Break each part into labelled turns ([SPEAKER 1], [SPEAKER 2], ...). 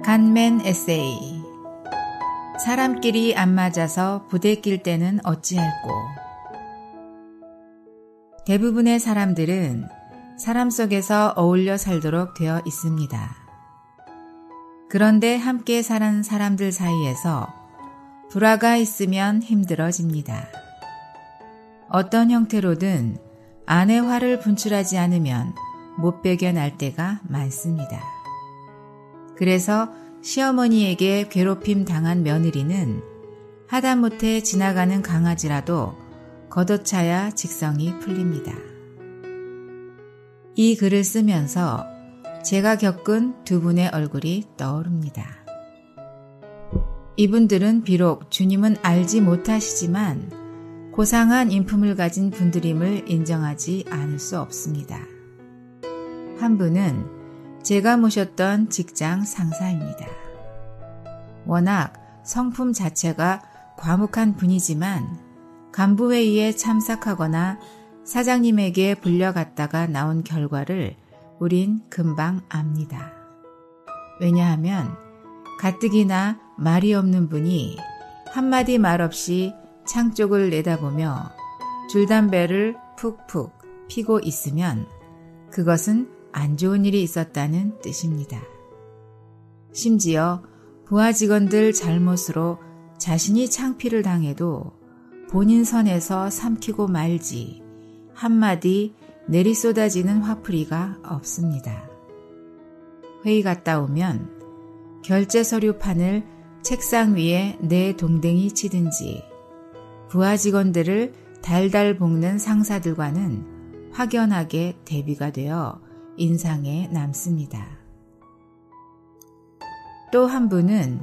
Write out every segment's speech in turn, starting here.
[SPEAKER 1] 간맨 에세이. 사람끼리 안 맞아서 부대낄 때는 어찌할꼬. 대부분의 사람들은 사람 속에서 어울려 살도록 되어 있습니다. 그런데 함께 사는 사람들 사이에서 불화가 있으면 힘들어집니다. 어떤 형태로든 안에 화를 분출하지 않으면 못 배겨날 때가 많습니다. 그래서 시어머니에게 괴롭힘 당한 며느리는 하다못해 지나가는 강아지라도 걷어차야 직성이 풀립니다. 이 글을 쓰면서 제가 겪은 두 분의 얼굴이 떠오릅니다. 이분들은 비록 주님은 알지 못하시지만 고상한 인품을 가진 분들임을 인정하지 않을 수 없습니다. 한 분은 제가 모셨던 직장 상사입니다. 워낙 성품 자체가 과묵한 분이지만 간부회의에 참석하거나 사장님에게 불려갔다가 나온 결과를 우린 금방 압니다. 왜냐하면 가뜩이나 말이 없는 분이 한마디 말 없이 창 쪽을 내다보며 줄담배를 푹푹 피고 있으면 그것은 안 좋은 일이 있었다는 뜻입니다. 심지어 부하 직원들 잘못으로 자신이 창피를 당해도 본인 선에서 삼키고 말지 한마디 내리쏟아지는 화풀이가 없습니다. 회의 갔다 오면 결제 서류판을 책상 위에 내 동댕이 치든지 부하 직원들을 달달 볶는 상사들과는 확연하게 대비가 되어 인상에 남습니다. 또 한 분은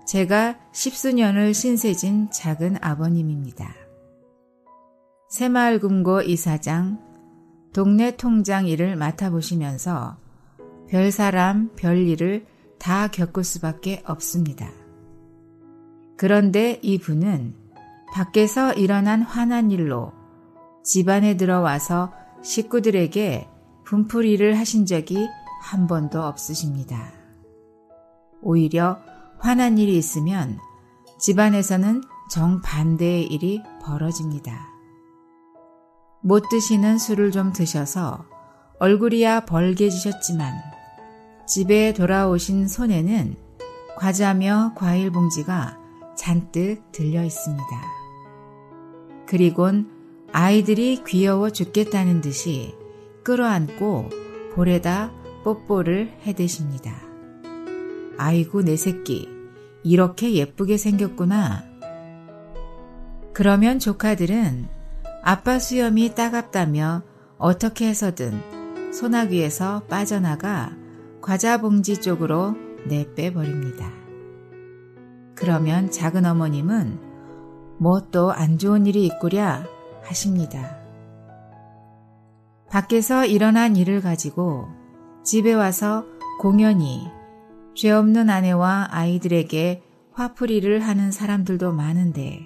[SPEAKER 1] 제가 십수년을 신세진 작은 아버님입니다. 새마을금고 이사장, 동네 통장 일을 맡아보시면서 별사람, 별일을 다 겪을 수밖에 없습니다. 그런데 이분은 밖에서 일어난 화난 일로 집안에 들어와서 식구들에게 분풀이를 하신 적이 한 번도 없으십니다. 오히려 화난 일이 있으면 집안에서는 정반대의 일이 벌어집니다. 못 드시는 술을 좀 드셔서 얼굴이야 벌개지셨지만 집에 돌아오신 손에는 과자며 과일 봉지가 잔뜩 들려 있습니다. 그리곤 아이들이 귀여워 죽겠다는 듯이 끌어안고 볼에다 뽀뽀를 해대십니다. 아이고 내 새끼 이렇게 예쁘게 생겼구나. 그러면 조카들은 아빠 수염이 따갑다며 어떻게 해서든 소나귀에서 빠져나가 과자 봉지 쪽으로 내빼버립니다. 그러면 작은 어머님은 뭐 또 안 좋은 일이 있구랴 하십니다. 밖에서 일어난 일을 가지고 집에 와서 공연히 죄 없는 아내와 아이들에게 화풀이를 하는 사람들도 많은데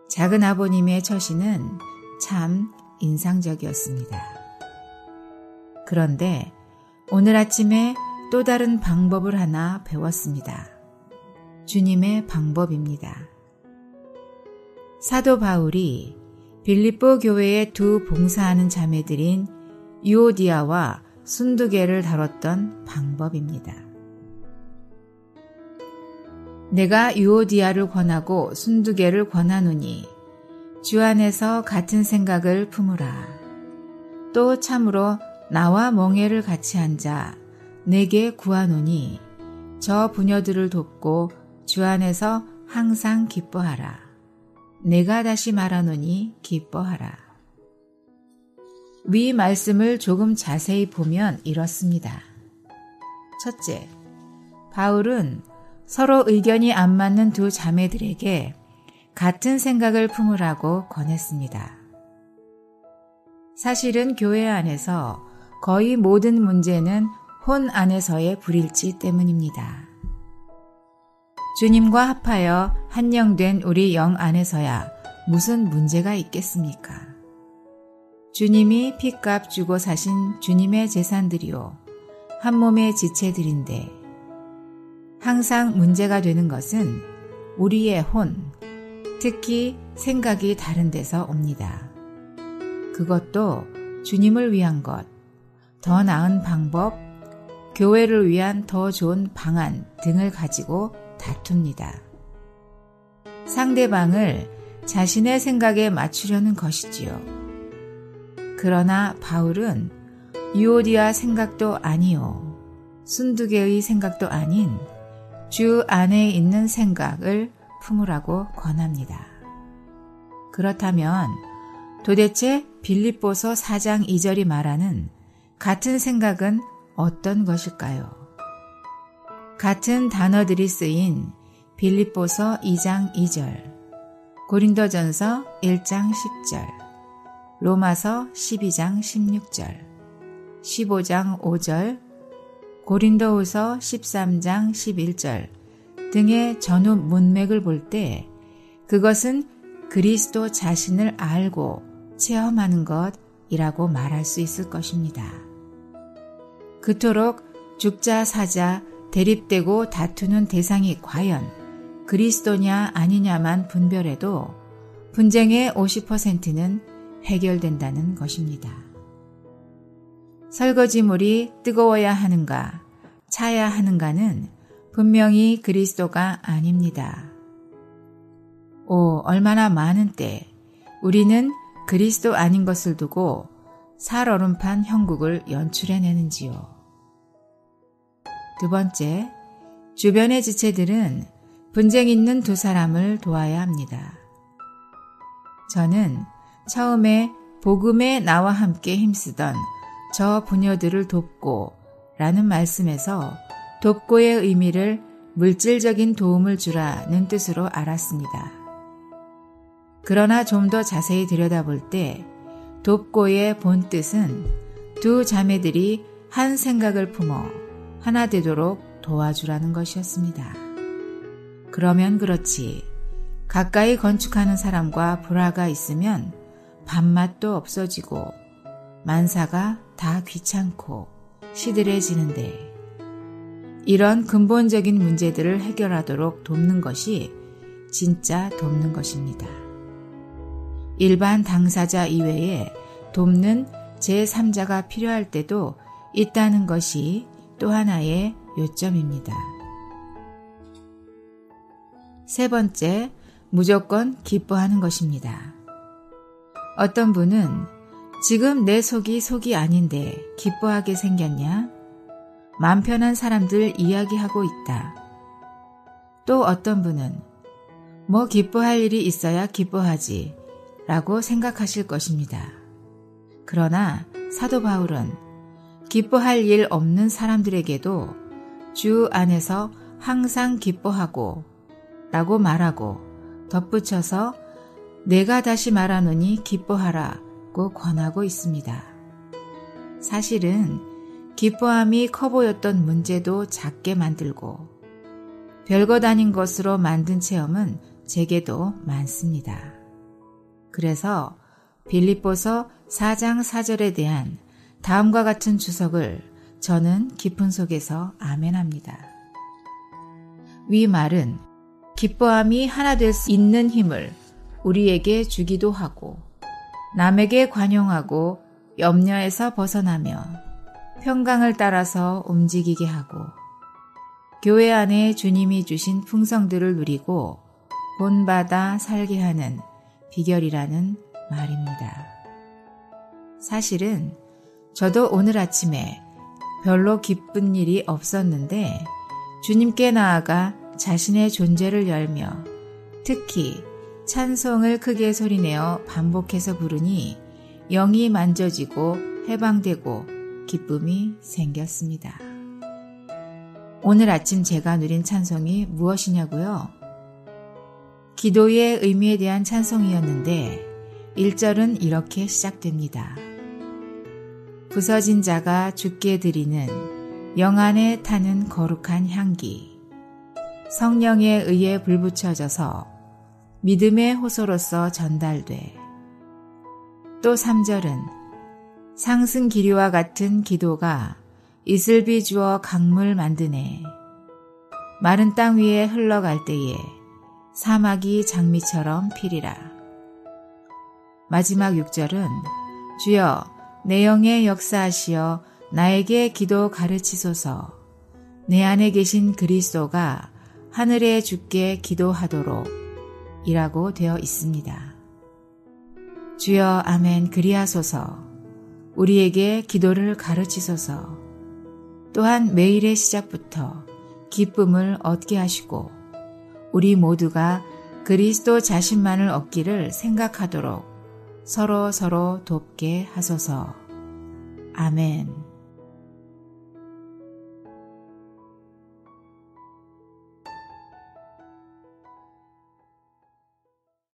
[SPEAKER 1] 작은 아버님의 처신은 참 인상적이었습니다. 그런데 오늘 아침에 또 다른 방법을 하나 배웠습니다. 주님의 방법입니다. 사도 바울이 빌립보 교회의 두 봉사하는 자매들인 유오디아와 순두계를 다뤘던 방법입니다. 내가 유오디아를 권하고 순두계를 권하노니 주 안에서 같은 생각을 품으라. 또 참으로 나와 멍에를 같이 앉아 내게 구하노니 저 부녀들을 돕고 주 안에서 항상 기뻐하라. 내가 다시 말하노니 기뻐하라. 위 말씀을 조금 자세히 보면 이렇습니다. 첫째, 바울은 서로 의견이 안 맞는 두 자매들에게 같은 생각을 품으라고 권했습니다. 사실은 교회 안에서 거의 모든 문제는 혼 안에서의 불일치 때문입니다. 주님과 합하여 한영된 우리 영 안에서야 무슨 문제가 있겠습니까? 주님이 핏값 주고 사신 주님의 재산들이요 한 몸의 지체들인데 항상 문제가 되는 것은 우리의 혼, 특히 생각이 다른 데서 옵니다. 그것도 주님을 위한 것, 더 나은 방법, 교회를 위한 더 좋은 방안 등을 가지고 다툽니다. 상대방을 자신의 생각에 맞추려는 것이지요. 그러나 바울은 유오디아 생각도 아니요, 순두개의 생각도 아닌 주 안에 있는 생각을 품으라고 권합니다. 그렇다면 도대체 빌립보서 4장 2절이 말하는 같은 생각은 어떤 것일까요? 같은 단어들이 쓰인 빌립보서 2장 2절, 고린도전서 1장 10절, 로마서 12장 16절, 15장 5절, 고린도후서 13장 11절 등의 전후 문맥을 볼 때 그것은 그리스도 자신을 알고 체험하는 것이라고 말할 수 있을 것입니다. 그토록 죽자 사자 대립되고 다투는 대상이 과연 그리스도냐 아니냐만 분별해도 분쟁의 50%는 해결된다는 것입니다. 설거지물이 뜨거워야 하는가, 차야 하는가는 분명히 그리스도가 아닙니다. 오, 얼마나 많은 때 우리는 그리스도 아닌 것을 두고 살얼음판 형국을 연출해내는지요. 두 번째, 주변의 지체들은 분쟁 있는 두 사람을 도와야 합니다. 저는 처음에 복음에 나와 함께 힘쓰던 저 부녀들을 돕고 라는 말씀에서 돕고의 의미를 물질적인 도움을 주라는 뜻으로 알았습니다. 그러나 좀 더 자세히 들여다볼 때 돕고의 본 뜻은 두 자매들이 한 생각을 품어 하나 되도록 도와주라는 것이었습니다. 그러면 그렇지, 가까이 건축하는 사람과 불화가 있으면 밥맛도 없어지고 만사가 다 귀찮고 시들해지는데, 이런 근본적인 문제들을 해결하도록 돕는 것이 진짜 돕는 것입니다. 일반 당사자 이외에 돕는 제3자가 필요할 때도 있다는 것이 또 하나의 요점입니다. 세 번째, 무조건 기뻐하는 것입니다. 어떤 분은 지금 내 속이 아닌데 기뻐하게 생겼냐? 맘 편한 사람들 이야기하고 있다. 또 어떤 분은 뭐 기뻐할 일이 있어야 기뻐하지 라고 생각하실 것입니다. 그러나 사도 바울은 기뻐할 일 없는 사람들에게도 주 안에서 항상 기뻐하고 라고 말하고 덧붙여서 내가 다시 말하노니 기뻐하라고 권하고 있습니다. 사실은 기뻐함이 커 보였던 문제도 작게 만들고 별것 아닌 것으로 만든 체험은 제게도 많습니다. 그래서 빌립보서 4장 4절에 대한 다음과 같은 주석을 저는 깊은 속에서 아멘합니다. 위 말은 기뻐함이 하나 될 수 있는 힘을 우리에게 주기도 하고, 남에게 관용하고 염려에서 벗어나며 평강을 따라서 움직이게 하고, 교회 안에 주님이 주신 풍성들을 누리고 본받아 살게 하는 비결이라는 말입니다. 사실은 저도 오늘 아침에 별로 기쁜 일이 없었는데 주님께 나아가 자신의 존재를 열며 특히 찬송을 크게 소리내어 반복해서 부르니 영이 만져지고 해방되고 기쁨이 생겼습니다. 오늘 아침 제가 누린 찬송이 무엇이냐고요? 기도의 의미에 대한 찬송이었는데 1절은 이렇게 시작됩니다. 부서진 자가 주께 드리는 영 안에 타는 거룩한 향기, 성령에 의해 불붙여져서 믿음의 호소로서 전달돼. 또 3절은 상승 기류와 같은 기도가 이슬비 주어 강물 만드네. 마른 땅 위에 흘러갈 때에 사막이 장미처럼 피리라. 마지막 6절은 주여 내 영에 역사하시어 나에게 기도 가르치소서. 내 안에 계신 그리스도가 하늘에 주께 기도하도록 이라고 되어 있습니다. 주여 아멘 그리하소서. 우리에게 기도를 가르치소서. 또한 매일의 시작부터 기쁨을 얻게 하시고 우리 모두가 그리스도 자신만을 얻기를 생각하도록 서로 돕게 하소서. 아멘.